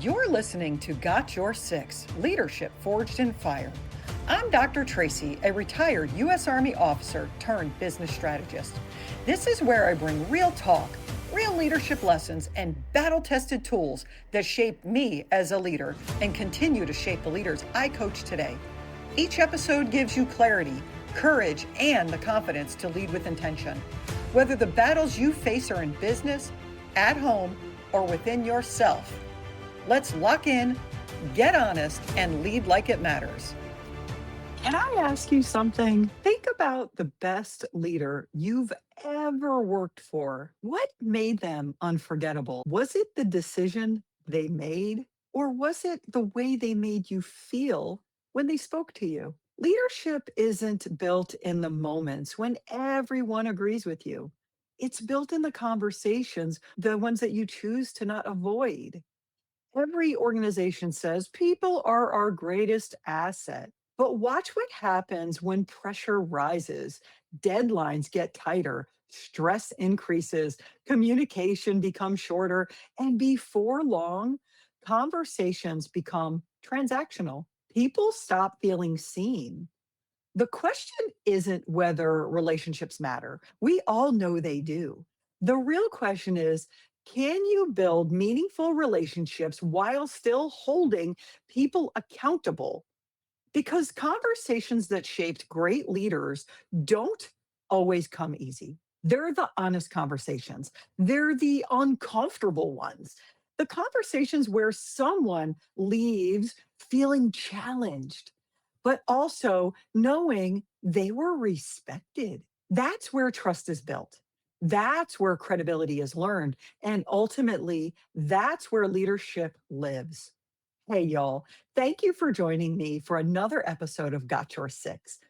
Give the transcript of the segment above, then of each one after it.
You're listening to Got Your Six, Leadership Forged in Fire. I'm Dr. Traci, a retired U.S. Army officer turned business strategist. This is where I bring real talk, real leadership lessons, and battle-tested tools that shaped me as a leader and continue to shape the leaders I coach today. Each episode gives you clarity, courage, and the confidence to lead with intention. Whether the battles you face are in business, at home, or within yourself, let's lock in, get honest, and lead like it matters. Can I ask you something? Think about the best leader you've ever worked for. What made them unforgettable? Was it the decision they made, or was it the way they made you feel when they spoke to you? Leadership isn't built in the moments when everyone agrees with you. It's built in the conversations, the ones that you choose to not avoid. Every organization says people are our greatest asset. But watch what happens when pressure rises, deadlines get tighter, stress increases, communication becomes shorter, and before long, conversations become transactional. People stop feeling seen. The question isn't whether relationships matter. We all know they do. The real question is, can you build meaningful relationships while still holding people accountable? Because conversations that shaped great leaders don't always come easy. They're the honest conversations, they're the uncomfortable ones, the conversations where someone leaves feeling challenged, but also knowing they were respected. That's where trust is built. That's where credibility is learned. And ultimately, that's where leadership lives. Hey, y'all. Thank you for joining me for another episode of Got Your Six,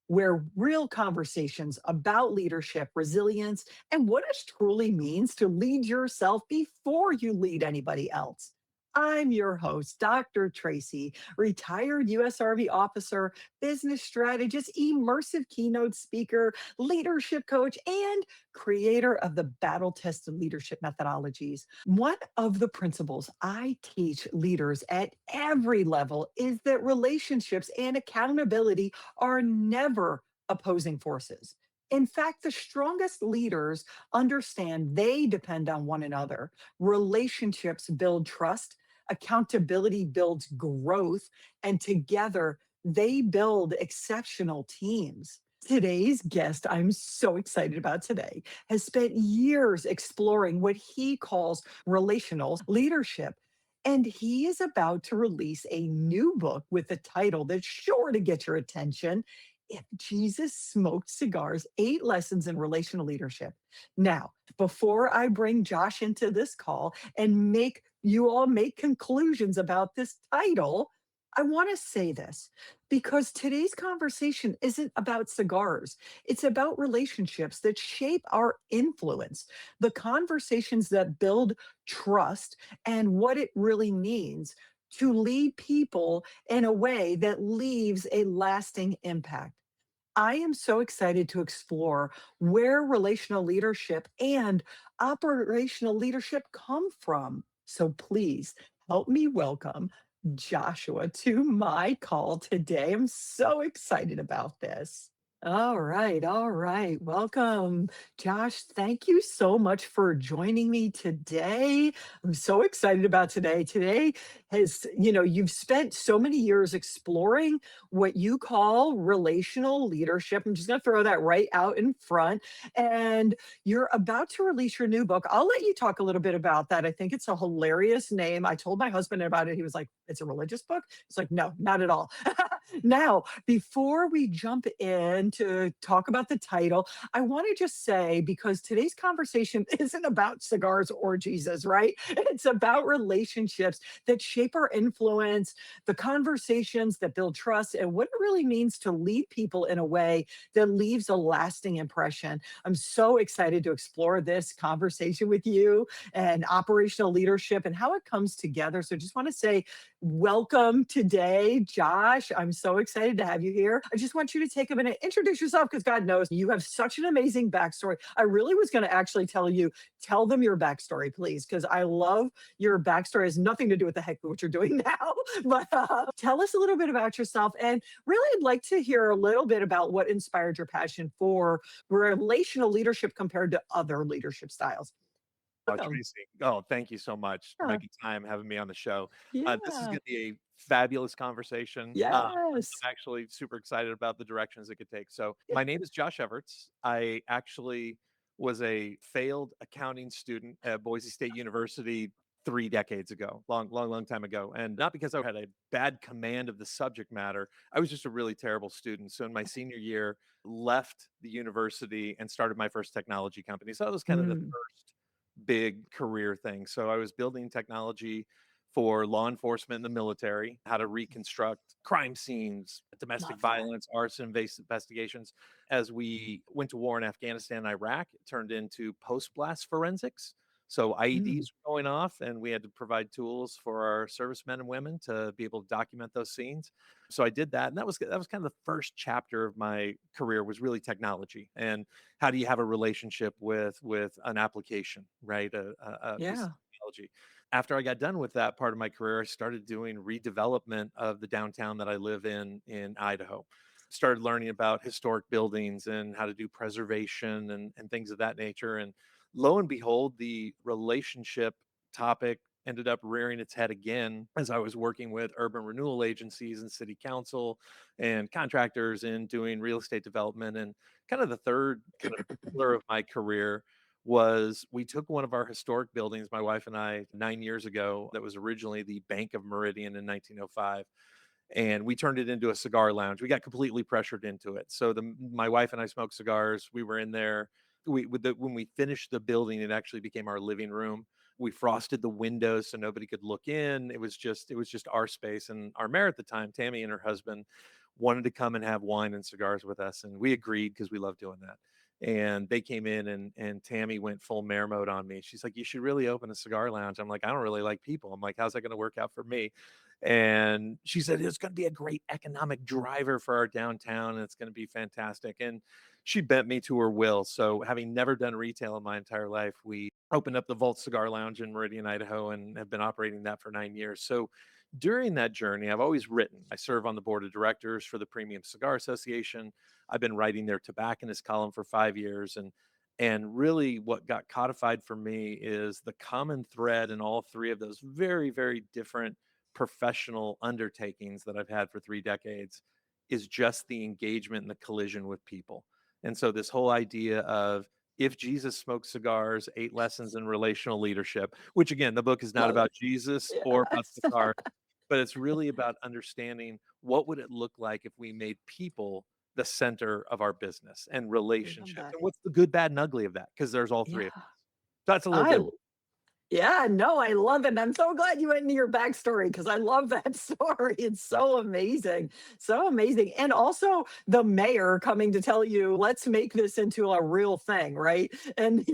where real conversations about leadership, resilience, and what it truly means to lead yourself before you lead anybody else. I'm your host, Dr. Traci, retired U.S. Army officer, business strategist, immersive keynote speaker, leadership coach, and creator of the battle-tested leadership methodologies. One of the principles I teach leaders at every level is that relationships and accountability are never opposing forces. In fact, the strongest leaders understand they depend on one another. Relationships build trust, accountability builds growth, and together they build exceptional teams. Today's guest, I'm so excited about today, has spent years exploring what he calls relational leadership. And he is about to release a new book with a title that's sure to get your attention: If Jesus Smoked Cigars, 8 Lessons in Relational Leadership. Now, before I bring Josh into this call and make you all make conclusions about this title, I want to say this because today's conversation isn't about cigars. It's about relationships that shape our influence, the conversations that build trust, and what it really means to lead people in a way that leaves a lasting impact. I am so excited to explore where relational leadership and operational leadership come from. So please help me welcome Joshua to my call today. I'm so excited about this. All right, all right. Welcome, Josh. Thank you so much for joining me today. I'm so excited about today. Today you've spent so many years exploring what you call relational leadership. I'm just going to throw that right out in front. And you're about to release your new book. I'll let you talk a little bit about that. I think it's a hilarious name. I told my husband about it. He was like, "It's a religious book?" It's like, "No, not at all." Now, before we jump in to talk about the title, I want to just say, because today's conversation isn't about cigars or Jesus, right? It's about relationships that shape our influence, the conversations that build trust, and what it really means to lead people in a way that leaves a lasting impression. I'm so excited to explore this conversation with you and operational leadership and how it comes together. So just want to say, Welcome today, Josh. I'm so excited to have you here. I just want you to take a minute, introduce yourself, because God knows you have such an amazing backstory. I really was going to actually tell them your backstory, please, because I love your backstory. It has nothing to do with the heck of what you're doing now. But tell us a little bit about yourself. And really, I'd like to hear a little bit about what inspired your passion for relational leadership compared to other leadership styles. Oh, Welcome. Tracy. Oh, thank you so much for Yeah. making time, having me on the show. This is Yeah. gonna be a fabulous conversation. Yes. I'm actually super excited about the directions it could take. So, my name is Josh Evarts. I actually was a failed accounting student at Boise State University 3 decades ago, long, long, long time ago. And not because I had a bad command of the subject matter, I was just a really terrible student. So, in my senior year, left the university and started my first technology company. So, that was kind of the Mm, first big career thing. So I was building technology for law enforcement and the military, how to reconstruct crime scenes, domestic love that. violence, arson investigations. As we went to war in Afghanistan and Iraq, it turned into post blast forensics. So Mm, IEDs were going off, and we had to provide tools for our servicemen and women to be able to document those scenes. So I did that, and that was kind of the first chapter of my career was really technology and how do you have a relationship with an application, right? A piece of yeah. technology. After I got done with that part of my career, I started doing redevelopment of the downtown that I live in Idaho. Started learning about historic buildings and how to do preservation and things of that nature. And lo and behold, the relationship topic ended up rearing its head again as I was working with urban renewal agencies and city council and contractors in doing real estate development. And kind of the third kind of pillar of my career was we took one of our historic buildings, my wife and I, 9 years ago, that was originally the Bank of Meridian in 1905, and we turned it into a cigar lounge. We got completely pressured into it. So my wife and I smoked cigars. We were in there. When we finished the building, it actually became our living room. We frosted the windows so nobody could look in. It was just our space. And our mayor at the time, Tammy and her husband, wanted to come and have wine and cigars with us, and we agreed because we love doing that. And they came in, and Tammy went full mayor mode on me. She's like, "You should really open a cigar lounge." I'm like, "I don't really like people." I'm like, "How's that going to work out for me?" And she said, "It's going to be a great economic driver for our downtown, and it's going to be fantastic." And she bent me to her will. So, having never done retail in my entire life, we opened up the Vault Cigar Lounge in Meridian, Idaho, and have been operating that for 9 years. So, during that journey, I've always written. I serve on the board of directors for the Premium Cigar Association. I've been writing their tobacconist column for 5 years, and really what got codified for me is the common thread in all three of those very, very different professional undertakings that I've had for 3 decades is just the engagement and the collision with people. And so this whole idea of if Jesus smoked cigars, 8 lessons in relational leadership, which again, the book is not Love it. about Jesus or about Yes. cigars, but it's really about understanding what would it look like if we made people the center of our business and Love relationships. that. And what's the good, bad, and ugly of that? Because there's all three Yeah. of us. That's a little I bit. Yeah, no, I love it. I'm so glad you went into your backstory because I love that story. It's so amazing. So amazing. And also the mayor coming to tell you, let's make this into a real thing, right? And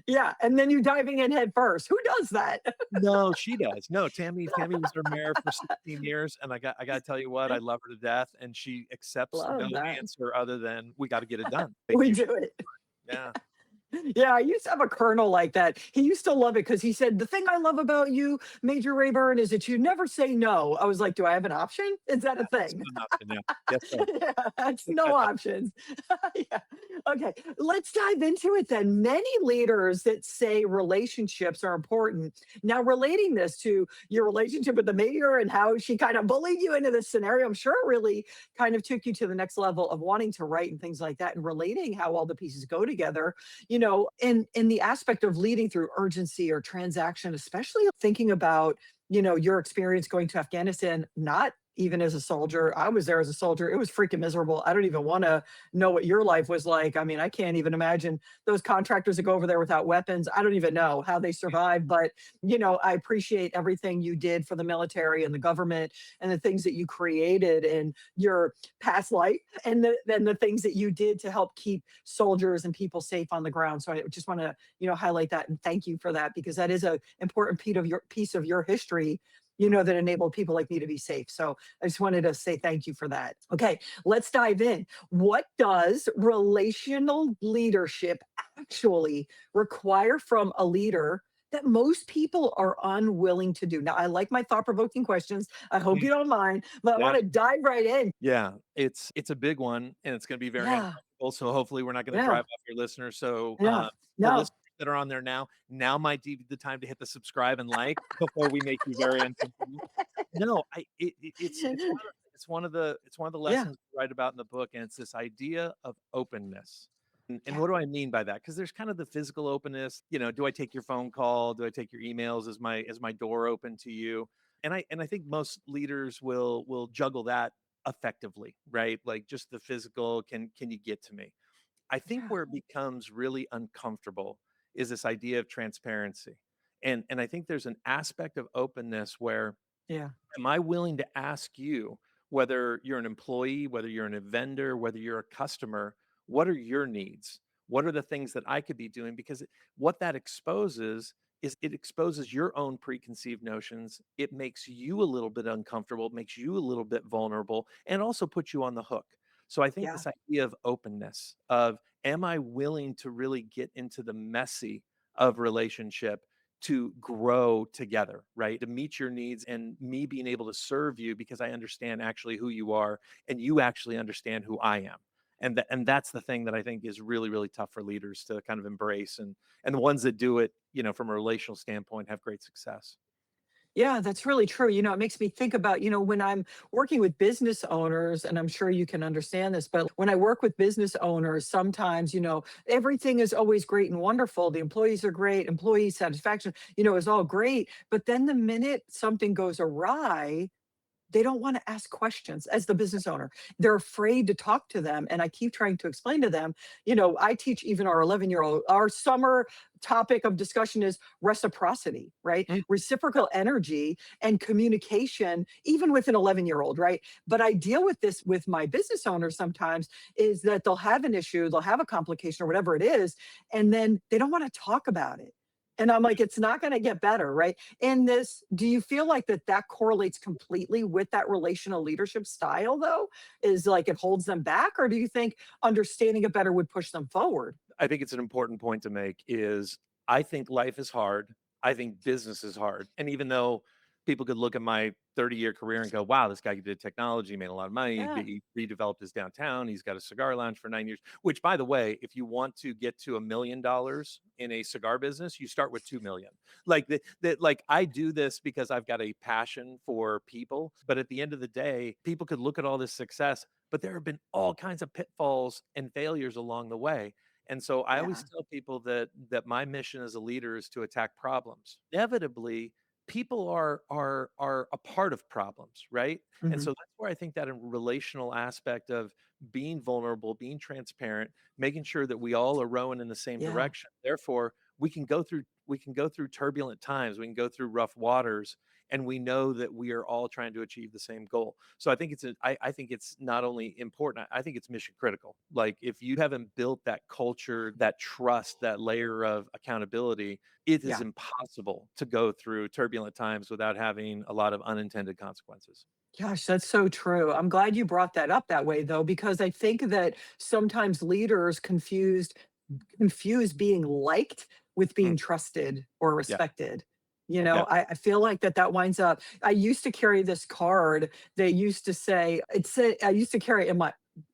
yeah, and then you diving in head first. Who does that? No, she does. No, Tammy was their mayor for 16 years, and I gotta tell you what, I love her to death, and she accepts no Love that. answer other than, "We gotta get it done." Thank We you. do it. Yeah. Yeah, I used to have a colonel like that. He used to love it because he said, "The thing I love about you, Major Rayburn, is that you never say no." I was like, "Do I have an option? Is that a That's thing?" not an option, yeah. Yes, sir. Yeah, that's no options. Yeah. Okay, let's dive into it then. Many leaders that say relationships are important. Now, relating this to your relationship with the mayor and how she kind of bullied you into this scenario, I'm sure it really kind of took you to the next level of wanting to write and things like that and relating how all the pieces go together, in the aspect of leading through urgency or transaction, especially thinking about, your experience going to Afghanistan, not even as a soldier. I was there as a soldier. It was freaking miserable. I don't even want to know what your life was like. I mean, I can't even imagine those contractors that go over there without weapons. I don't even know how they survive, but I appreciate everything you did for the military and the government and the things that you created in your past life and then the things that you did to help keep soldiers and people safe on the ground. So I just want to, highlight that and thank you for that because that is a important piece of your history that enable people like me to be safe. So I just wanted to say thank you for that. Okay, let's dive in. What does relational leadership actually require from a leader that most people are unwilling to do? Now, I like my thought provoking questions. I hope Mm. you don't mind, but I Yeah. want to dive right in. Yeah, it's a big one, and it's gonna be very Yeah, uncomfortable, so hopefully we're not gonna yeah, drive off your listeners, so, yeah. the No, listeners that are on there now might be the time to hit the subscribe and like before we make you very uncomfortable. No, it's one of the yeah, lessons I write about in the book, and it's this idea of openness. And yeah, what do I mean by that? Because there's kind of the physical openness, do I take your phone call? Do I take your emails? Is my door open to you? And I think most leaders will juggle that effectively, right? Like just the physical, can you get to me? I think yeah, where it becomes really uncomfortable is this idea of transparency. And I think there's an aspect of openness where yeah, am I willing to ask you, whether you're an employee, whether you're a vendor, whether you're a customer, what are your needs? What are the things that I could be doing? Because what that exposes is it exposes your own preconceived notions. It makes you a little bit uncomfortable, makes you a little bit vulnerable, and also puts you on the hook. So I think yeah, this idea of openness, of am I willing to really get into the messy of relationship to grow together, right? To meet your needs and me being able to serve you because I understand actually who you are and you actually understand who I am. And that's the thing that I think is really, really tough for leaders to kind of embrace. And the ones that do it, from a relational standpoint have great success. yeah, that's really true. It makes me think about, when I'm working with business owners, and I'm sure you can understand this, but when I work with business owners, sometimes, everything is always great and wonderful. The employees are great, employee satisfaction, is all great. But then the minute something goes awry, they don't want to ask questions as the business owner. They're afraid to talk to them. And I keep trying to explain to them, I teach even our 11-year-old, our summer topic of discussion is reciprocity, right? Mm. Reciprocal energy and communication, even with an 11-year-old, right? But I deal with this with my business owners sometimes is that they'll have an issue, they'll have a complication or whatever it is, and then they don't want to talk about it. And I'm like, it's not going to get better, right? In this, do you feel like that correlates completely with that relational leadership style, though? Is like it holds them back, or do you think understanding it better would push them forward? I think it's an important point to make is I think life is hard. I think business is hard. And even though people could look at my 30-year career and go, wow, this guy did technology, made a lot of money, Yeah, he redeveloped his downtown, he's got a cigar lounge for 9 years, which by the way, if you want to get to $1 million in a cigar business, you start with 2 million. Like I do this because I've got a passion for people. But at the end of the day, people could look at all this success, but there have been all kinds of pitfalls and failures along the way. And so I always yeah, tell people that my mission as a leader is to attack problems. Inevitably, people are a part of problems, right? And mhm, so that's where I think that a relational aspect of being vulnerable, being transparent, making sure that we all are rowing in the same yeah. direction. Therefore, we can go through turbulent times, we can go through rough waters, and we know that we are all trying to achieve the same goal. So I think it's not only important, I think it's mission critical. Like if you haven't built that culture, that trust, that layer of accountability, it is Yeah. impossible to go through turbulent times without having a lot of unintended consequences. Gosh, that's so true. I'm glad you brought that up that way, though, because I think that sometimes leaders confuse being liked with Mm, being trusted or yeah, respected. yeah. I feel like that winds up. I used to carry this card that used to say, it said, I used to carry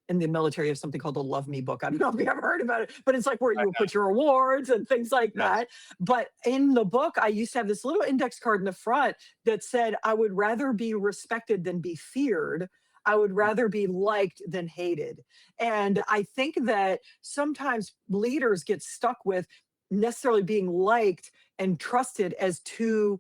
in the military, you have something called the Love Me book. I don't know if you ever heard about it, but it's like where I you would have, put your awards and things like yes. that. But in the book, I used to have this little index card in the front that said, I would rather be respected than be feared. I would Mm, rather be liked than hated. And I think that sometimes leaders get stuck with necessarily being liked and trusted as two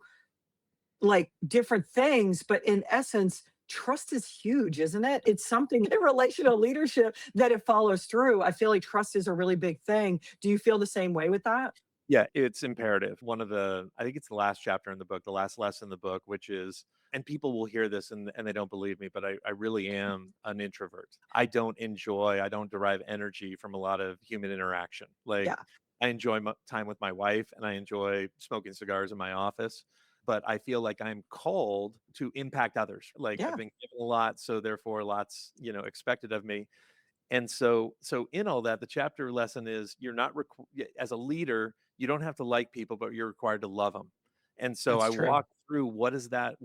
like different things, but in essence, trust is huge, isn't it? It's something in relational leadership that it follows through. I feel like trust is a really big thing. Do you feel the same way with that? yeah, it's imperative. I think it's the last chapter in the book, the last lesson in the book, which is, and people will hear this and they don't believe me, but I really am an introvert. I don't derive energy from a lot of human interaction. Like Yeah. I enjoy time with my wife and I enjoy smoking cigars in my office. but I feel like I'm called to impact others. Like I've Yeah. been given a lot, so therefore lots, expected of me. And so in all that, the chapter lesson is you're not as a leader, you don't have to like people, but you're required to love them. And so That's I true. walk through what does that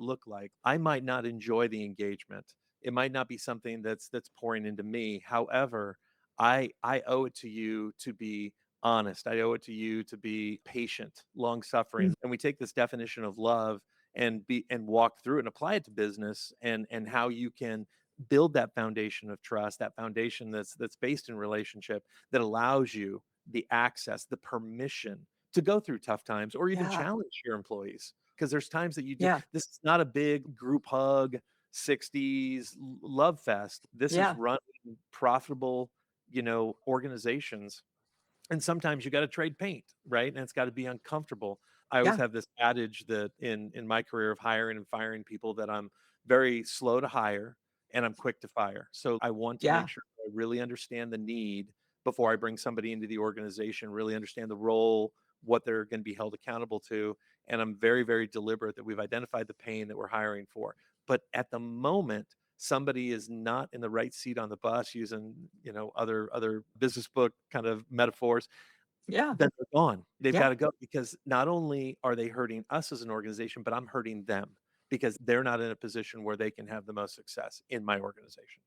look like? I might not enjoy the engagement. It might not be something that's pouring into me. However, I owe it to you to be honest. I owe it to you to be patient, long Mm. suffering. And we take this definition of love and walk through it and apply it to business and how you can build that foundation of trust, that foundation that's based in relationship that allows you the access, the permission to go through tough times or even Yeah. challenge your employees. Because there's times that Yeah. this is not a big group hug, 60s love fest. This is Yeah. running profitable, organizations, and sometimes you got to trade paint, right? And it's got to be uncomfortable. I always Yeah. have this adage that in my career of hiring and firing people, that I'm very slow to hire and I'm quick to fire. So I want to make Yeah. sure I really understand the need before I bring somebody into the organization, really understand the role, what they're going to be held accountable to. And I'm very, very deliberate that we've identified the pain that we're hiring for. But at the moment, somebody is not in the right seat on the bus, using other business book kind of metaphors, Yeah. then they're gone. They've Yeah. got to go, because not only are they hurting us as an organization, but I'm hurting them because they're not in a position where they can have the most success in my organization.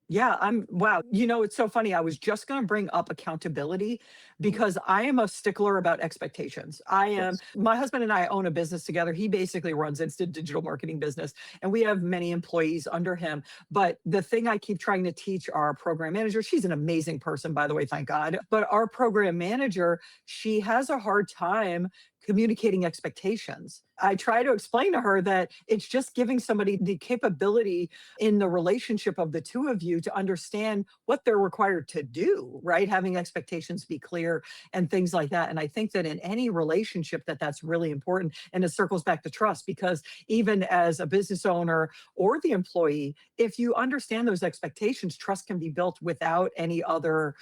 Yeah, wow. It's so funny. I was just going to bring up accountability Mhm. because I am a stickler about expectations. Yes. My husband and I own a business together. He basically runs instant digital marketing business, and we have many employees under him. But the thing I keep trying to teach our program manager, she's an amazing person, by the way, thank God. But our program manager, she has a hard time communicating expectations. I try to explain to her that it's just giving somebody the capability in the relationship of the two of you to understand what they're required to do, right? Having expectations be clear and things like that. And I think that in any relationship that's really important. And it circles back to trust, because even as a business owner or the employee, if you understand those expectations, trust can be built without any other,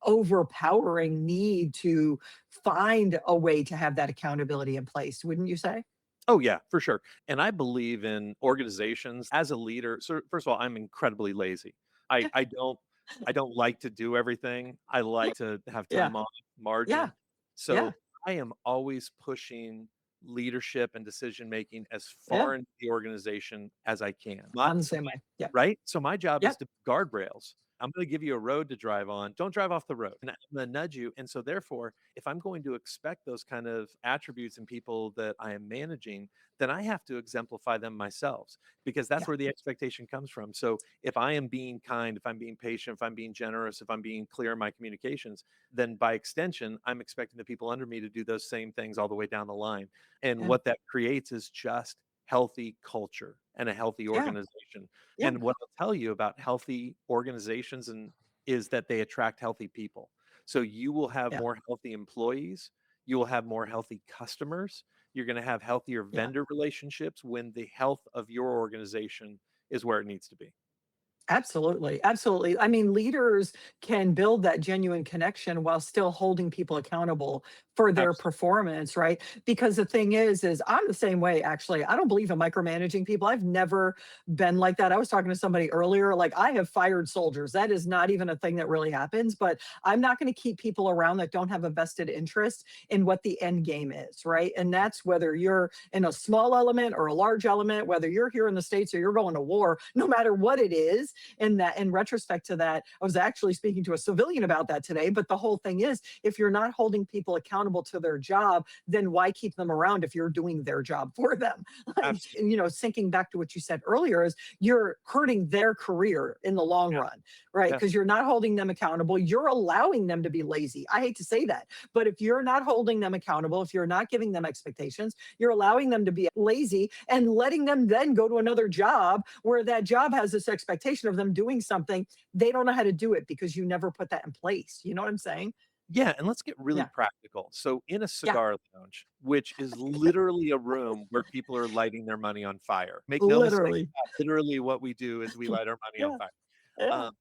overpowering need to find a way to have that accountability in place, wouldn't you say? Oh yeah, for sure. And I believe in organizations as a leader. So first of all, I'm incredibly lazy. I don't like to do everything. I like to have Yeah. time off, Yeah. margin. Yeah. So I am always pushing leadership and decision making as Yeah. far into the organization as I can. I'm the same way. Yeah. Right? So my job Yeah. is to guardrails. I'm going to give you a road to drive on. Don't drive off the road. And I'm going to nudge you. And so therefore, if I'm going to expect those kind of attributes in people that I am managing, then I have to exemplify them myself, because that's Yeah. where the expectation comes from. So if I am being kind, if I'm being patient, if I'm being generous, if I'm being clear in my communications, then by extension, I'm expecting the people under me to do those same things all the way down the line. And Yeah. what that creates is just healthy culture and a healthy Yeah. organization. Yeah. And what I'll tell you about healthy organizations is that they attract healthy people. So you will have Yeah. more healthy employees, you will have more healthy customers, you're going to have healthier Yeah. vendor relationships when the health of your organization is where it needs to be. Absolutely. Absolutely. I mean, leaders can build that genuine connection while still holding people accountable for their Absolutely. performance, right? Because the thing is I'm the same way, actually. I don't believe in micromanaging people. I've never been like that. I was talking to somebody earlier, like I have fired soldiers. That is not even a thing that really happens, but I'm not going to keep people around that don't have a vested interest in what the end game is, right? And that's whether you're in a small element or a large element, whether you're here in the States or you're going to war, no matter what it is. And that, in retrospect to that, I was actually speaking to a civilian about that today. But the whole thing is, if you're not holding people accountable to their job, then why keep them around if you're doing their job for them? Like, Absolutely. syncing back to what you said earlier, is you're hurting their career in the long Yeah. run, right? Yeah. Because you're not holding them accountable. You're allowing them to be lazy. I hate to say that, but if you're not holding them accountable, if you're not giving them expectations, you're allowing them to be lazy and letting them then go to another job where that job has this expectation of them doing something. They don't know how to do it because you never put that in place. You know what I'm saying? Yeah, and let's get really Yeah. practical. So in a Yeah. cigar lounge, which is literally a room where people are lighting their money on fire. Make no mistake Literally. about it, literally what we do is we light our money on Yeah. fire. Yeah. Um,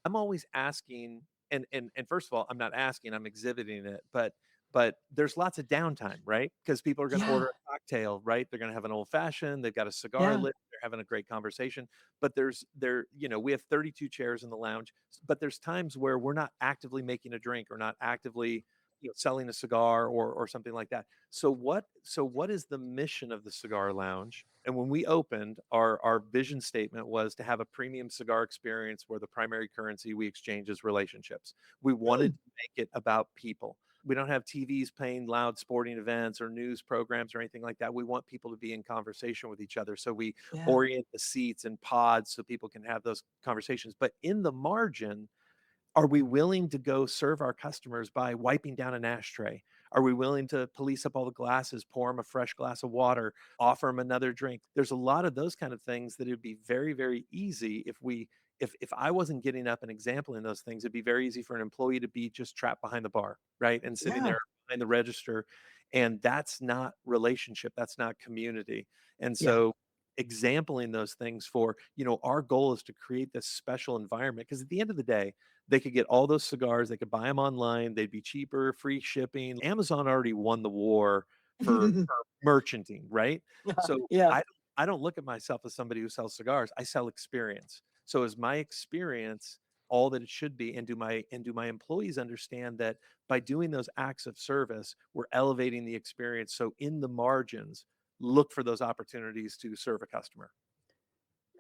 I'm always asking, and first of all, I'm not asking, I'm exhibiting it, but but there's lots of downtime, right? Because people are going to order Yeah. a cocktail, right? They're going to have an old fashioned, they've got a cigar Yeah. lit, they're having a great conversation. But we have 32 chairs in the lounge, but there's times where we're not actively making a drink or not actively, selling a cigar or something like that. So what is the mission of the cigar lounge? And when we opened, our vision statement was to have a premium cigar experience where the primary currency we exchange is relationships. We wanted Mm. to make it about people. We don't have TVs playing loud sporting events or news programs or anything like that. We want people to be in conversation with each other. So we Yeah. orient the seats and pods so people can have those conversations. But in the margin, are we willing to go serve our customers by wiping down an ashtray? Are we willing to police up all the glasses, pour them a fresh glass of water, offer them another drink? There's a lot of those kind of things that it'd be very, very easy if I wasn't getting up and exampling those things, it'd be very easy for an employee to be just trapped behind the bar, right? And sitting Yeah. there behind the register. And that's not relationship, that's not community. And Yeah. so exampling those things for, our goal is to create this special environment because at the end of the day, they could get all those cigars, they could buy them online, they'd be cheaper, free shipping. Amazon already won the war for merchanting, right? Yeah. So Yeah. I don't look at myself as somebody who sells cigars. I sell experience. So is my experience all that it should be? And do my employees understand that by doing those acts of service, we're elevating the experience? So in the margins, look for those opportunities to serve a customer.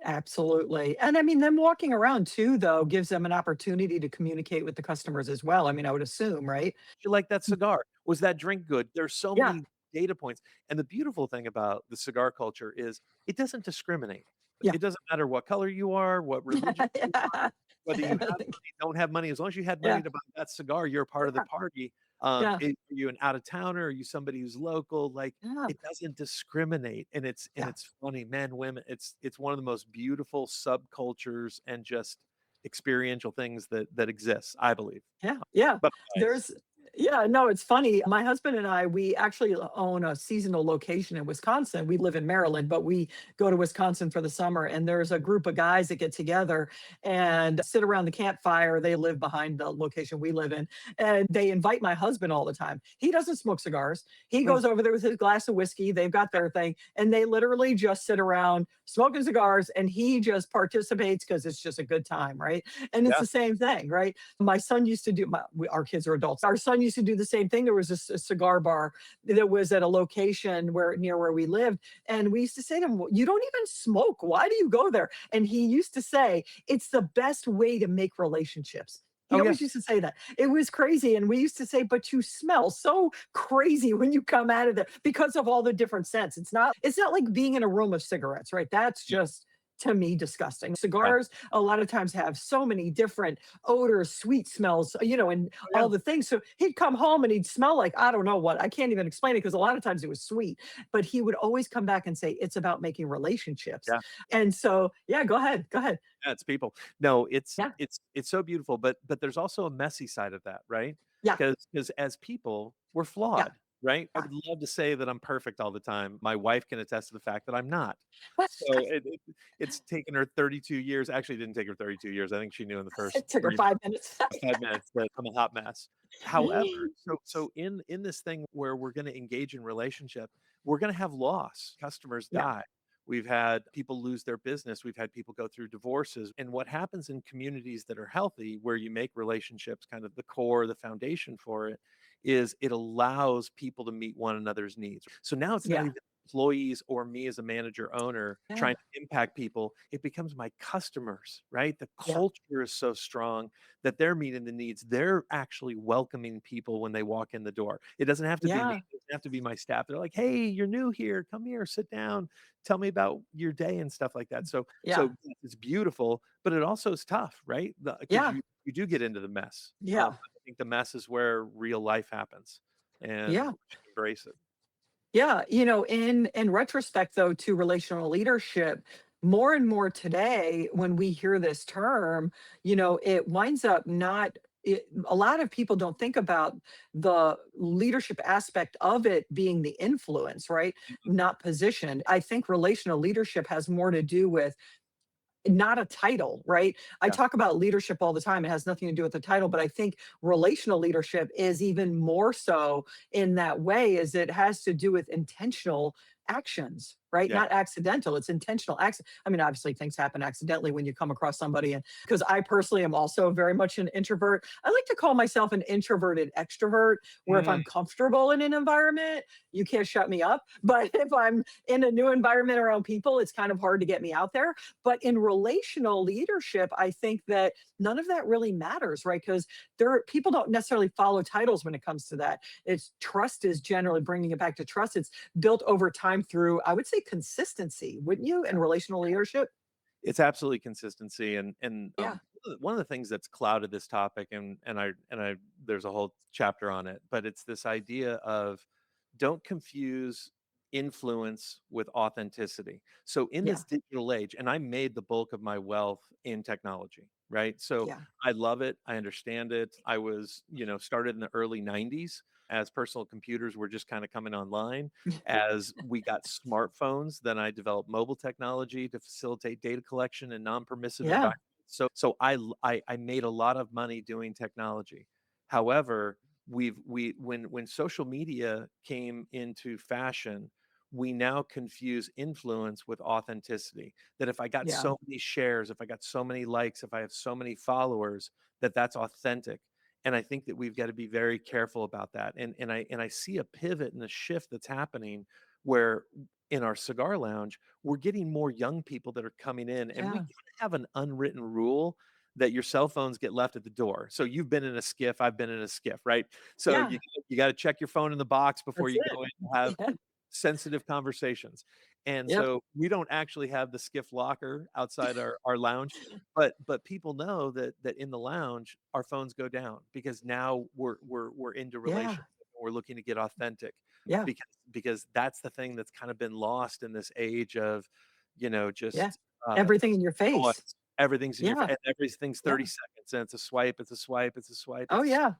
Absolutely. And I mean, them walking around too, though, gives them an opportunity to communicate with the customers as well. I mean, I would assume, right? You like that cigar? Was that drink good? There's so Yeah. many data points. And the beautiful thing about the cigar culture is it doesn't discriminate. Yeah. It doesn't matter what color you are, what religion you are, Yeah. whether you And I have think, money, don't have money. As long as you had money yeah. to buy that cigar, you're a part of the Yeah. party. Yeah. Are you an out of towner? Are you somebody who's local? Like Yeah. it doesn't discriminate. And it's and Yeah. it's funny, men, women. It's one of the most beautiful subcultures and just experiential things that exists, I believe. Yeah, yeah. But There's yeah, no, it's funny. My husband and I, we actually own a seasonal location in Wisconsin. We live in Maryland, but we go to Wisconsin for the summer. And there's a group of guys that get together and sit around the campfire. They live behind the location we live in. And they invite my husband all the time. He doesn't smoke cigars. He Mm, goes over there with his glass of whiskey. They've got their thing. And they literally just sit around smoking cigars. And he just participates because it's just a good time, right? And it's yeah. the same thing, right? My son used to do our kids are adults. Our son used to do the same thing. There was a cigar bar that was at a location near where we lived. And we used to say to him, "Well, you don't even smoke. Why do you go there?" And he used to say, "It's the best way to make relationships." He Oh, yeah. always used to say that. It was crazy. And we used to say, "But you smell so crazy when you come out of there because of all the different scents." It's not like being in a room of cigarettes, right? That's just to me disgusting. Yeah. Cigars a lot of times have so many different odors, sweet smells, and Oh, yeah. all the things. So he'd come home and he'd smell like I don't know what. I can't even explain it because a lot of times it was sweet, but he would always come back and say it's about making relationships. Yeah. And so, yeah, go ahead. Go ahead. Yeah, it's people. No, it's Yeah. it's it's so beautiful, but there's also a messy side of that, right? Yeah. Because as people, we're Yeah. flawed, right? I Yeah. would love to say that I'm perfect all the time. My wife can attest to the fact that I'm not. Well, So it's taken her 32 years. Actually, it didn't take her 32 years. I think she knew in the first it took her 5 minutes. 5 minutes that I'm a hot mess. However, so in this thing where we're going to engage in relationship, we're going to have loss. Customers Yeah. die. We've had people lose their business. We've had people go through divorces. And what happens in communities that are healthy, where you make relationships kind of the core, the foundation for it, is it allows people to meet one another's needs. So now it's not Yeah. even employees or me as a manager owner Yeah. trying to impact people. It becomes my customers, right? The Yeah. culture is so strong that they're meeting the needs. They're actually welcoming people when they walk in the door. It doesn't have to be me. Yeah. It doesn't have to be my staff. They're like, "Hey, you're new here. Come here, sit down, tell me about your day," and stuff like that. So, Yeah. so yes, it's beautiful, but it also is tough, right? Because Yeah. you do get into the mess. Yeah. I think the mess is where real life happens, and Yeah. we should embrace it. Yeah, in retrospect though to relational leadership, more and more today when we hear this term, it winds up not a lot of people don't think about the leadership aspect of it being the influence, right? Not position. I think relational leadership has more to do with not a title, right? I Yeah. talk about leadership all the time. It has nothing to do with the title, but I think relational leadership is even more so in that way, as it has to do with intentional actions, right? Yeah. Not accidental, it's intentional acts. I mean, obviously things happen accidentally when you come across somebody. And because I personally am also very much an introvert, I like to call myself an introverted extrovert, where if Mm, I'm comfortable in an environment, you can't shut me up. But if I'm in a new environment around people, it's kind of hard to get me out there. But in relational leadership, I think that none of that really matters, right? Because people don't necessarily follow titles when it comes to that. It's trust is generally bringing it back to trust. It's built over time through, I would say, consistency, wouldn't you, in relational leadership? it's absolutely consistency, and Yeah. one of the things that's clouded this topic, and I there's a whole chapter on it, but it's this idea of don't confuse influence with authenticity. So in Yeah. this digital age, and I made the bulk of my wealth in technology, right? So Yeah. I love it. I understand it. I was, started in the early 90s as personal computers were just kind of coming online. As we got smartphones, then I developed mobile technology to facilitate data collection in non-permissive Yeah. environments. So I made a lot of money doing technology. However, when social media came into fashion, we now confuse influence with authenticity. That if I got Yeah. so many shares, if I got so many likes, if I have so many followers, that's authentic. And I think that we've got to be very careful about that. And I see a pivot and a shift that's happening where in our cigar lounge, we're getting more young people that are coming in, and we Yeah. kinda have an unwritten rule that your cell phones get left at the door. So you've been in a skiff, I've been in a skiff, right? So Yeah. you got to check your phone in the box before That's you it. go in to have Yeah. sensitive conversations. And Yep. so we don't actually have the skiff locker outside our lounge, but people know that in the lounge our phones go down because now we're into Yeah. relationship. We're looking to get authentic Yeah. because that's the thing that's kind of been lost in this age of, Yeah. just uh, Everything in your noise. face. Everything's in your Yeah. and everything's Yeah. 30 seconds, and it's a swipe, it's a swipe, it's a swipe, Oh, it's a swipe. yeah.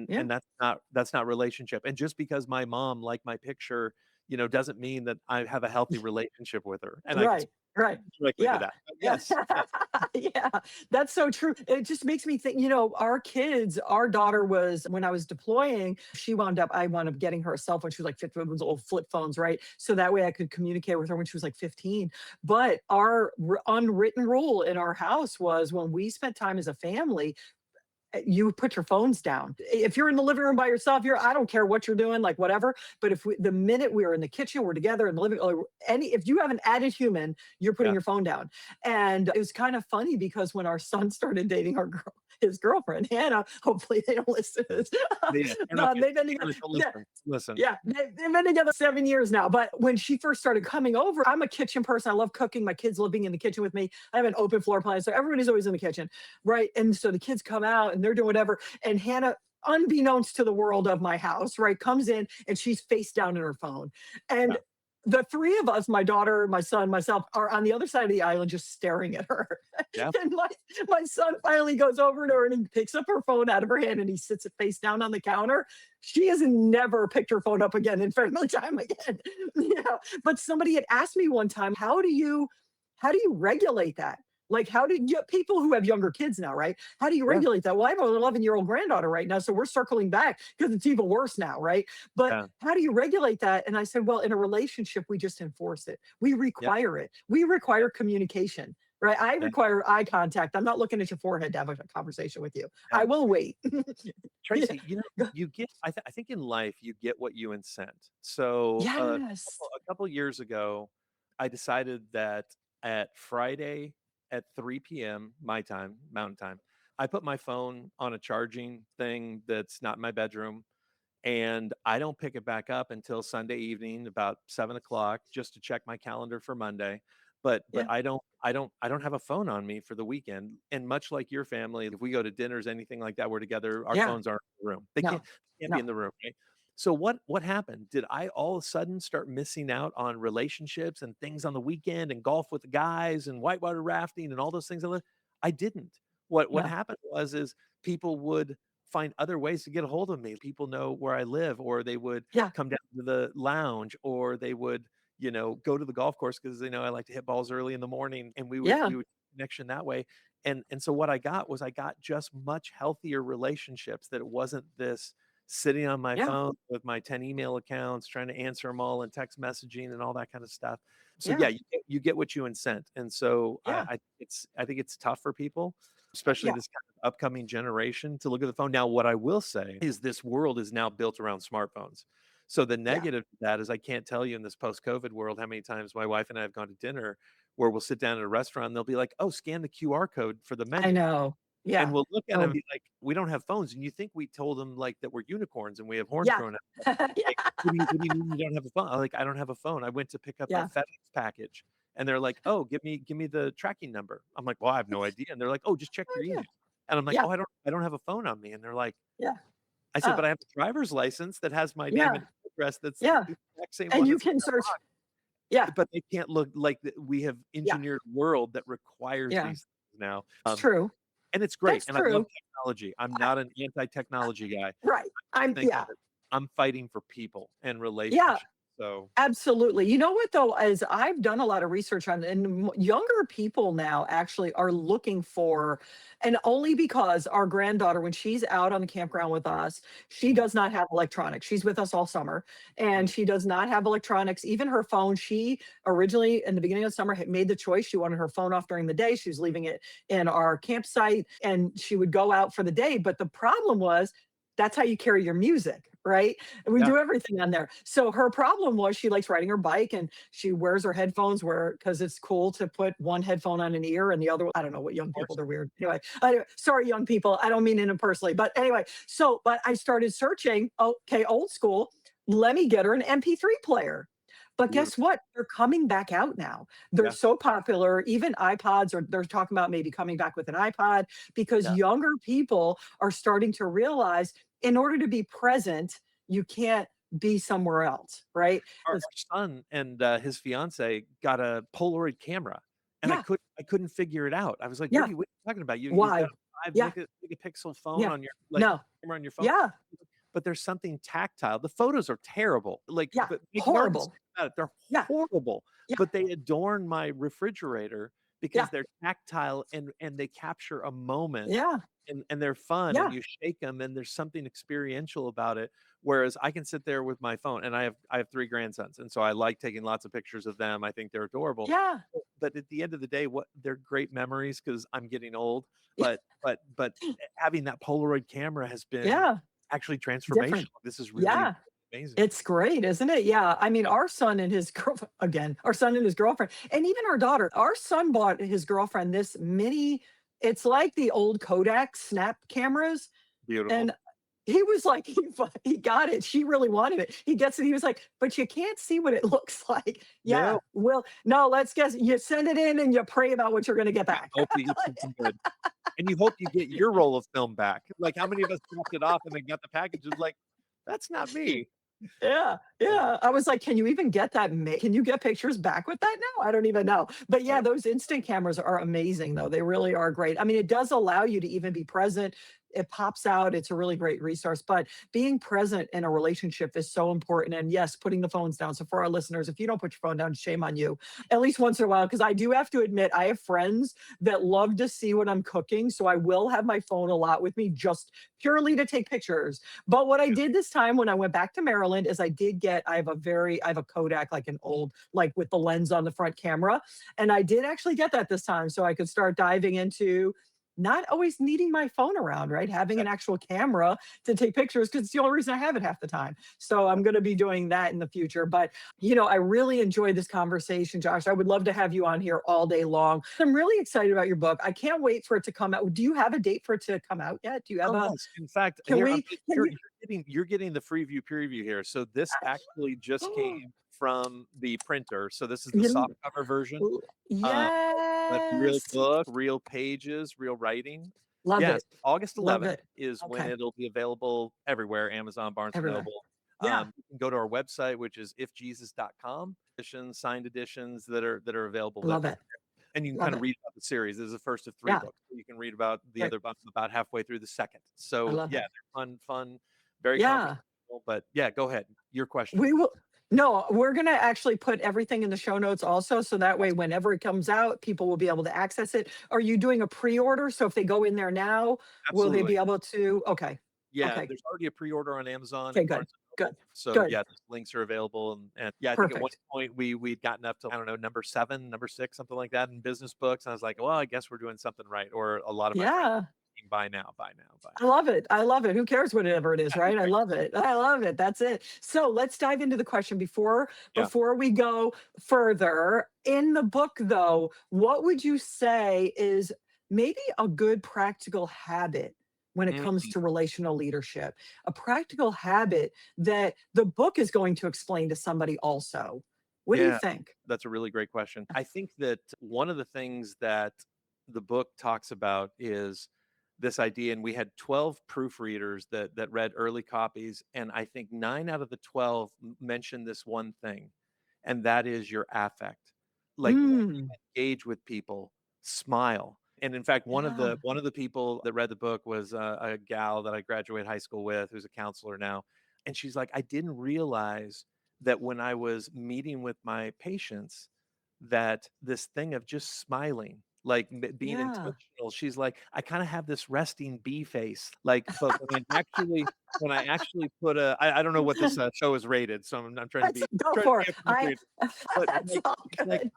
Yeah. And that's not relationship. And just because my mom liked my picture, doesn't mean that I have a healthy relationship with her. And I can Right, speak right. directly to Yeah. that. But Yeah. yes, yes, Yeah, that's so true. It just makes me think, our kids, our daughter was, when I was deploying, I wound up getting her a cell phone. She was like 15, those old flip phones, right? So that way I could communicate with her when she was like 15. But our unwritten rule in our house was when we spent time as a family, you put your phones down. If you're in the living room by yourself, I don't care what you're doing, like whatever. But the minute we are in the kitchen, we're together in the living, or if you have an added human, you're putting yeah, your phone down. And it was kind of funny because when our son started dating his girlfriend, Hannah, hopefully they don't listen to this. yeah. Turn off your They've been together. cameras, don't Yeah, listen. Listen. yeah, they've been together 7 years now. But when she first started coming over, I'm a kitchen person. I love cooking. My kids living in the kitchen with me. I have an open floor plan, so everybody's always in the kitchen, right? And so the kids come out and they're doing whatever. And Hannah, unbeknownst to the world of my house, right, comes in and she's face down in her phone. And Yeah, the three of us, my daughter, my son, myself, are on the other side of the island just staring at her. yeah, And my son finally goes over to her and he picks up her phone out of her hand and he sits it face down on the counter. She has never picked her phone up again in family time again. But somebody had asked me one time, how do you regulate that? Like, how do you, people who have younger kids now, right? How do you yeah, regulate that? Well, I have an 11-year-old granddaughter right now, so we're circling back because it's even worse now, right? But yeah, how do you regulate that? And I said, well, in a relationship, we just enforce it. We yeah, require it. We require communication, right? I yeah, require eye contact. I'm not looking at your forehead to have a conversation with you. I yeah. will wait. Yeah. Tracy, you get. I think in life you get what you incent. So Yes. a couple years ago, I decided that at Friday at 3 p.m. my time, Mountain Time, I put my phone on a charging thing that's not in my bedroom, and I don't pick it back up until Sunday evening about 7 o'clock, just to check my calendar for Monday. But Yeah. I don't have a phone on me for the weekend. And much like your family, if we go to dinners, anything like that, we're together, our Yeah. phones aren't in the room. They can't No. can't be No. in the room, right? So what happened? Did I all of a sudden start missing out on relationships and things on the weekend and golf with the guys and whitewater rafting and all those things? I didn't. What No. happened is people would find other ways to get a hold of me. People know where I live, or they would Yeah. come down to the lounge, or they would, go to the golf course because they know I like to hit balls early in the morning, and we would Yeah. we would connection that way. And so what I got just much healthier relationships, that it wasn't this sitting on my Yeah. phone with my 10 email accounts, trying to answer them all in text messaging and all that kind of stuff. So Yeah. you get what you incent. And so Yeah. I think it's tough for people, especially Yeah. this kind of upcoming generation, to look at the phone. Now, what I will say is this world is now built around smartphones. So the Yeah. negative to that is I can't tell you in this post-COVID world how many times my wife and I have gone to dinner where we'll sit down at a restaurant and they'll be like, "Oh, scan the QR code for the I menu." know. And Yeah. we'll look at Oh, them and be like, "We don't have phones." And you think we told them like that we're unicorns and we have horns yeah. growing out. Yeah. Like, what do you mean you don't have a phone? I'm like, I don't have a phone. I went to pick up a Yeah. FedEx package. And they're like, "Oh, give me the tracking number." I'm like, "Well, I have no idea." And they're like, "Oh, just check Oh, your yeah. email." And I'm like, Yeah. "Oh, I don't have a phone on me." And they're like, Yeah. I said, Uh, "But I have a driver's license that has my name yeah. and address that's Yeah. the exact same And one you that's on can that search. box." Yeah. But they can't look like we have Yeah. engineered a world that requires Yeah. these things now. It's true. And it's great. That's And I love true. technology. I'm I, not an anti-technology guy. right. I think Yeah. that I'm fighting for people and Yeah. relationships. So Absolutely. You know what though, as I've done a lot of research on, and younger people now actually are looking for, and only because our granddaughter, when she's out on the campground with us, she mm, does not have electronics. She's with us all summer, and mm, she does not have electronics. Even her phone, she originally in the beginning of the summer had made the choice. She wanted her phone off during the day. She was leaving it in our campsite, and she would go out for the day. But the problem was, that's how you carry your music, right? And we yeah, do everything on there. So her problem was she likes riding her bike and she wears her headphones where because it's cool to put one headphone on an ear and the other. I don't know what young of people, course. they're weird. Anyway, sorry, young people. I don't mean it personally. But anyway, so but I started searching, okay, old school. Let me get her an MP3 player. But guess Beautiful. what? They're coming back out now. They're Yeah. so popular. Even iPods, or they're talking about maybe coming back with an iPod because Yeah. younger people are starting to realize in order to be present, you can't be somewhere else, right? Our 'Cause son and his fiance got a Polaroid camera, and yeah, I couldn't figure it out. I was like, yeah. what are you talking about? You've got Why? a 5 Yeah, megapixel phone yeah. on your like No. camera on your phone." Yeah, But there's something tactile. The photos are terrible. Like, yeah. but make no mistake Horrible. about it, they're Yeah, horrible. yeah, But they adorn my refrigerator yeah, because they're tactile and they capture a moment yeah, and they're fun and yeah, you shake them and there's something experiential about it. Whereas I can sit there with my phone and I have 3 grandsons. And so I like taking lots of pictures of them. I think they're adorable. yeah, But at the end of the day, what they're great memories because I'm getting old. yeah, But having that Polaroid camera has been yeah. actually Different. transformational. This is really Yeah. amazing. It's great, isn't it? Yeah. I mean, our son and his girlfriend, again, our son and his girlfriend, and even our daughter, our son bought his girlfriend this mini, it's like the old Kodak snap cameras. Beautiful. And he was like, he got it. She really wanted it. He gets it. He was like, but you can't see what it looks like. Yeah. No, Well, no, let's guess. You send it in and you pray about what you're going to get you back. hope you get something good. And you hope you get your roll of film back. Like how many of us dropped it off and then got the package and like, that's not me. Yeah, So, yeah. I was like, "Can you even get that can you get pictures back with that now?" I don't even know. But yeah, uh, those instant cameras are amazing though. They really are great. I mean, it does allow you to even be present. It pops out. It's a really great resource, but being present in a relationship is so important. And yes, putting the phones down. So for our listeners, if you don't put your phone down, shame on you. At least once in a while, because I do have to admit, I have friends that love to see what I'm cooking. So I will have my phone a lot with me just purely to take pictures. But what I did this time when I went back to Maryland is I have a Kodak, like an old, like with the lens on the front camera. And I did actually get that this time. So I could start diving into not always needing my phone around, right? Having yeah. an actual camera to take pictures because it's the only reason I have it half the time. So I'm going to be doing that in the future. But, I really enjoyed this conversation, Josh. I would love to have you on here all day long. I'm really excited about your book. I can't wait for it to come out. Do you have a date for it to come out yet? Do you have Oh a, yes. In fact, can here we, can you, you're getting the free view peer review here. So this actually just came from the printer. So this is the soft you- cover version. Uh, but real yes. book, real pages, real writing. Love Yes, it. August Love 11th it. is when Okay. it'll be available everywhere, Amazon, Barnes& and Everywhere. Noble. Yeah. You can go to our website, which is ifjesus.com. Editions, signed editions that are available Love there. it. And you can Love kind of it. read about the series. This is the first of 3 Yeah. books. You can read about the Great. other books about halfway through the second. I So love yeah, it. they're fun, very Yeah. conversational. But yeah, go ahead. Your question. We will. No, we're gonna actually put everything in the show notes also, so that way whenever it comes out, people will be able to access it. Are you doing a pre-order? So if they go in there now, will they Absolutely. be able to okay. Yeah, Okay. there's already a pre-order on Amazon Okay, and good. Barnes& and Good. Noble. So Good. yeah, the links are available, and yeah, I think at one Perfect. point we'd gotten up to, I don't know, number 7, number 6, something like that in business books. And I was like, well, I guess we're doing something right. Or a lot of my friends Yeah. buy now, buy now, buy I now. love it. I love it. Who cares whatever it is, Yeah, right? I right. love it. I love it. That's it. So let's dive into the question Yeah. before we go further. In the book, though, what would you say is maybe a good practical habit when it Mm, comes to relational leadership? A practical habit that the book is going to explain to somebody also. What do you yeah, think? that's a really great question. I think that one of the things that the book talks about is this idea, and we had 12 proofreaders that read early copies, and I think 9 out of the 12 mentioned this one thing, and that is your affect. Like when you Mm, engage with people, smile. And in fact, yeah. one of the people that read the book was a gal that I graduated high school with, who's a counselor now, and she's like, I didn't realize that when I was meeting with my patients, that this thing of just smiling, like being Yeah. intentional, she's like, I kind of have this resting bee face, like, but when I actually put I don't know what this show is rated, so I'm trying to Let's be go trying to for be it. I appropriate, but that's like, all she's like, good.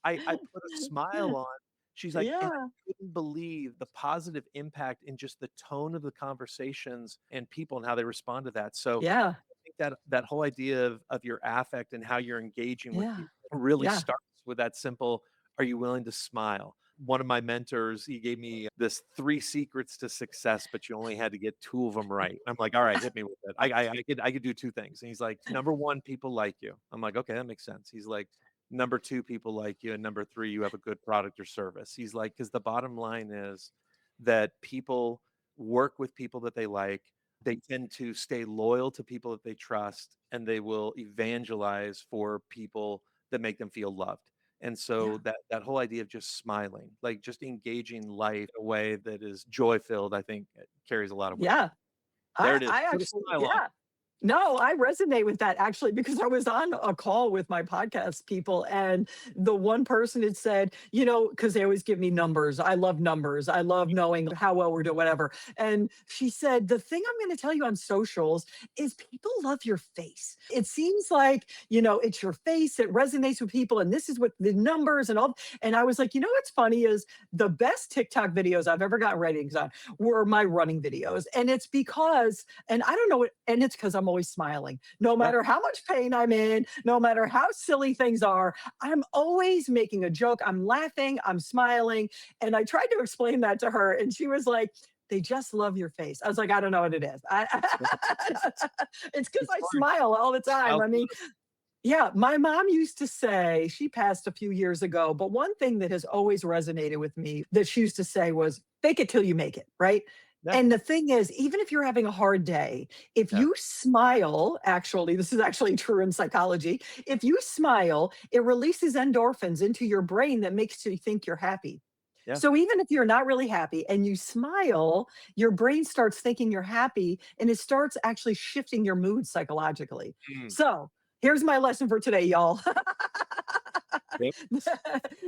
I put a smile on. She's like, and I Yeah. couldn't believe the positive impact in just the tone of the conversations and people and how they respond to that. So Yeah. I think that whole idea of your affect and how you're engaging with Yeah. people really Yeah. starts with that simple, are you willing to smile? One of my mentors, he gave me this 3 secrets to success, but you only had to get 2 of them right. I'm like, all right, hit me with it. I could do 2 things. And he's like, number 1, people like you. I'm like, okay, that makes sense. He's like, number 2, people like you, and number 3, you have a good product or service. He's like, because the bottom line is that people work with people that they like. They tend to stay loyal to people that they trust, and they will evangelize for people that make them feel loved. And so Yeah. that whole idea of just smiling, like just engaging life in a way that is joy filled, I think it carries a lot of weight. Yeah. There it is. I Put a actually smile on. yeah. No, I resonate with that actually because I was on a call with my podcast people, and the one person had said, because they always give me numbers. I love numbers. I love knowing how well we're doing, whatever. And she said, the thing I'm going to tell you on socials is people love your face. It seems like, it's your face. It resonates with people. And this is what the numbers and all. And I was like, what's funny is the best TikTok videos I've ever gotten ratings on were my running videos. And it's because and I don't know what, and it's because I'm always smiling. No Yeah. matter how much pain I'm in, no matter how silly things are, I'm always making a joke. I'm laughing, I'm smiling. And I tried to explain that to her, and she was like, they just love your face. I was like, I don't know what it is. It's because It's I hard. smile all the time. Smile I mean, good. yeah, my mom used to say, she passed a few years ago, but one thing that has always resonated with me that she used to say was, fake it till you make it, right? Yeah. And the thing is, even if you're having a hard day, if Yeah. you smile, actually, this is actually true in psychology. If you smile, it releases endorphins into your brain that makes you think you're happy. Yeah. So even if you're not really happy and you smile, your brain starts thinking you're happy and it starts actually shifting your mood psychologically. Mm. So here's my lesson for today, y'all. Yep.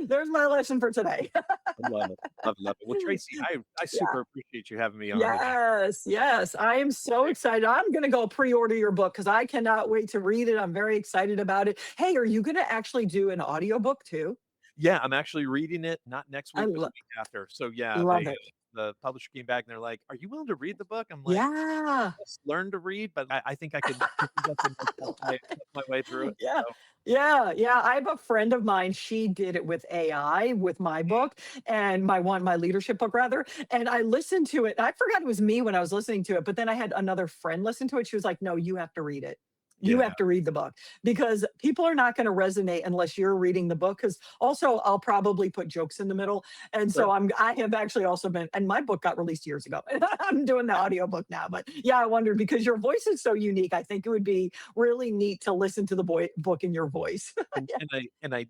There's my lesson for today. I love it. Love it, love it. Well, Tracy, I Yeah. super appreciate you having me on today. Yes, yes. I am so Great. excited. I'm going to go pre-order your book because I cannot wait to read it. I'm very excited about it. Hey, are you going to actually do an audiobook too? Yeah, I'm actually reading it, not next I week, but the week after. So yeah, love it. the publisher came back and they're like, "Are you willing to read the book?" I'm like, Yeah. "Just learn to read," but I think I can definitely tough my way through it. Yeah. So Yeah, yeah. I have a friend of mine. She did it with AI with my book and my leadership book rather. And I listened to it. I forgot it was me when I was listening to it, but then I had another friend listen to it. She was like, "No, you have to read it. You yeah, have to read the book because people are not going to resonate unless you're reading the book." Because also, I'll probably put jokes in the middle, and sure. so I have actually also been, and my book got released years ago. I'm doing the audiobook now, but yeah, I wondered because your voice is so unique. I think it would be really neat to listen to the book in your voice. Yeah. And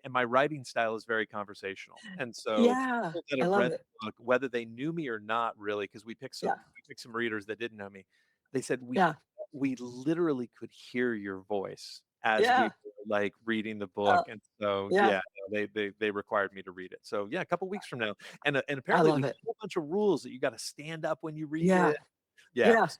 my writing style is very conversational, and so Yeah, people that I have love read it. the book, whether they knew me or not, really, because Yeah, we picked some readers that didn't know me, they said yeah, we literally could hear your voice as we Yeah. were like reading the Uh, book. And so, yeah. yeah, no, they required me to read it. So yeah, a couple weeks from now. And I apparently love there's it. a whole bunch of rules that you got to stand up when you read Yeah. it. Yeah. Yeah. So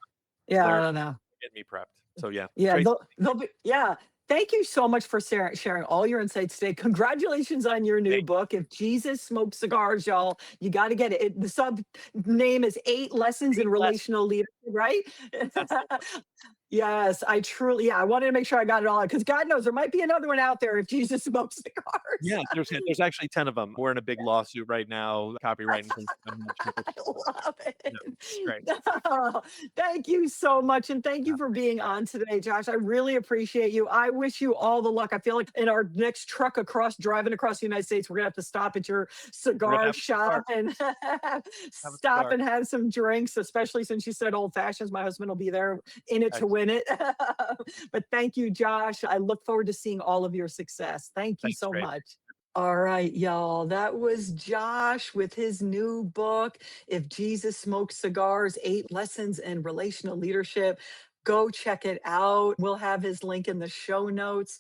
Yeah. I they're don't know. getting me prepped. So yeah, Yeah, Tracy, they'll be, yeah. Thank you so much for sharing all your insights today. Congratulations on your new thank book. If Jesus Smoked Cigars, y'all, you got to get it. The sub name is 8 Lessons you. in 8 lessons. Relational Leadership, right? That's the one. Yes, I truly, yeah, I wanted to make sure I got it all because God knows there might be another one out there if Jesus smokes cigars. Yeah, there's actually 10 of them. We're in a big lawsuit right now, copyright infringement. I'm not sure. I love No, it. it's great. Oh, thank you so much. And thank Yeah, you for being on today, Josh. I really appreciate you. I wish you all the luck. I feel like in our next truck driving across the United States, we're going to have to stop at your we're gonna cigar have a cigar. shop and Have a stop cigar. and have some drinks, especially since you said old fashions. My husband will be there in it to Excellent. win it. But thank you, Josh. I look forward to seeing all of your success. Thank you Thanks, so Tracy. much. All right, y'all. That was Josh with his new book, If Jesus Smoked Cigars, 8 Lessons in Relational Leadership. Go check it out. We'll have his link in the show notes.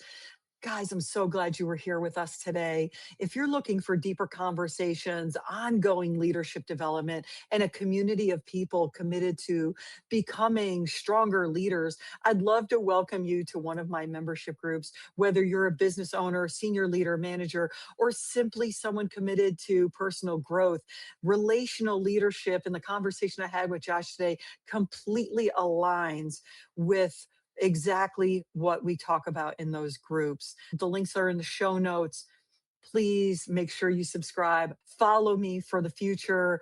Guys, I'm so glad you were here with us today. If you're looking for deeper conversations, ongoing leadership development, and a community of people committed to becoming stronger leaders, I'd love to welcome you to one of my membership groups, whether you're a business owner, senior leader, manager, or simply someone committed to personal growth. Relational leadership and the conversation I had with Josh today completely aligns with exactly what we talk about in those groups. The links are in the show notes. Please make sure you subscribe. Follow me for the future.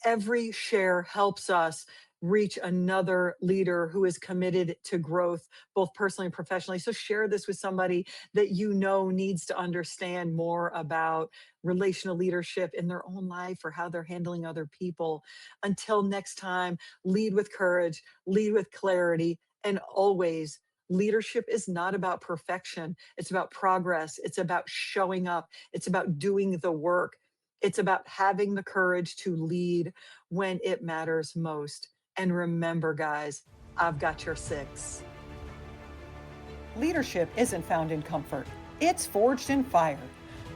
Every share helps us reach another leader who is committed to growth, both personally and professionally. So share this with somebody that you know needs to understand more about relational leadership in their own life or how they're handling other people. Until next time, lead with courage, lead with clarity, and always leadership is not about perfection. It's about progress. It's about showing up. It's about doing the work. It's about having the courage to lead when it matters most. And remember, guys, I've got your 6. Leadership isn't found in comfort, it's forged in fire.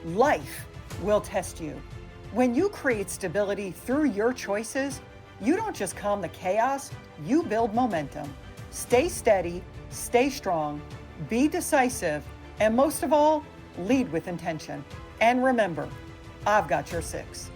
Life will test you. When you create stability through your choices, you don't just calm the chaos, you build momentum. Stay steady, stay strong, be decisive, and most of all, lead with intention. And remember, I've got your 6.